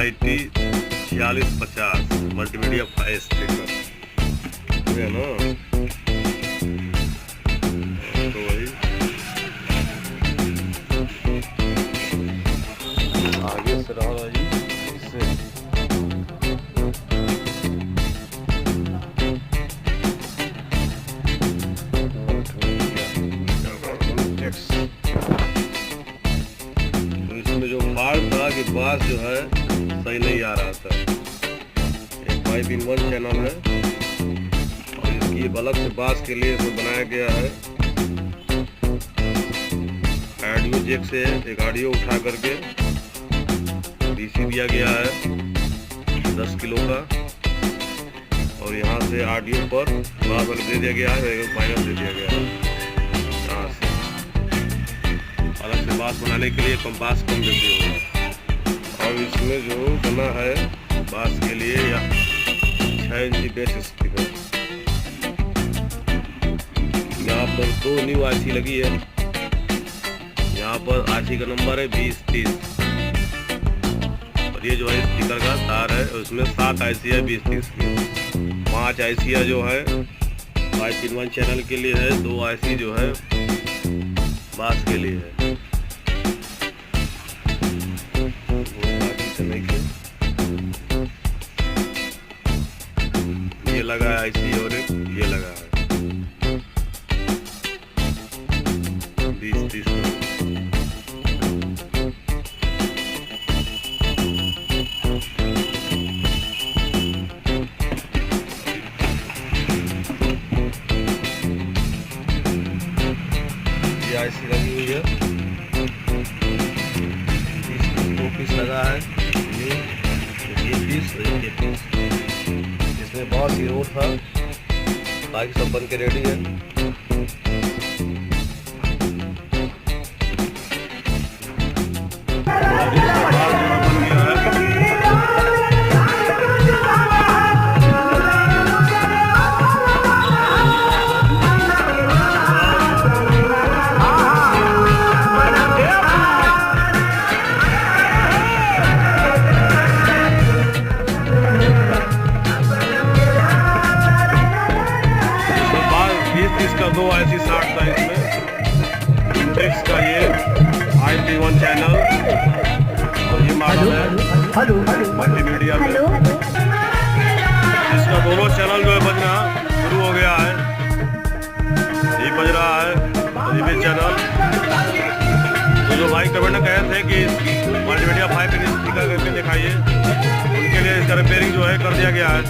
MIT 4650 multimedia 5 speaker है ना। तो वही आगे से रहा जी इससे इसमें जो फॉल्ट था कि बास जो है सही नहीं आ रहा था। एक 5-in-1 चैनल है और इसकी अलग से बास के लिए इसमें बनाया गया है। ऑडियो जैक से एक ऑडियो उठा करके DC दिया गया है 10 किलो का और यहाँ से ऑडियो पर बास दे दिया गया है, माइनस दे दिया गया है। यहाँ से अलग से बास बनाने के लिए कंपास कम देते हो। और इसमें जो बना है बास के लिए या 6 इंची बेस स्पीकर, यहाँ पर 2 न्यू IC लगी है। यहाँ पर IC का नंबर है 2030 और ये जो है स्पीकर का तार है। उसमें 7 IC है 2030 की। 5 IC जो है 5-in-1 चैनल के लिए है, 2 IC जो है बास के लिए है। ये लगा है IC और एक ये लगा है 2030। ये IC लगी हुई है, 2 पीस लगा है, ये पीस और ये पीस। इसमें बहुत ही रोड था, बाकी सब बन के रेडी है। इसका 2 IC 60 था इसमें। Intex का ये IP1 चैनल और ये मॉडल है मल्टीमीडिया में। इसका दोनों चैनल जो है बजना शुरू हो गया है, ये बज रहा है और ये भी चैनल। तो जो भाई कमेंट में कहे थे कि मल्टीमीडिया 5 का स्पीकर करके दिखाइए, उनके लिए इसका रिपेयरिंग जो है कर दिया गया है।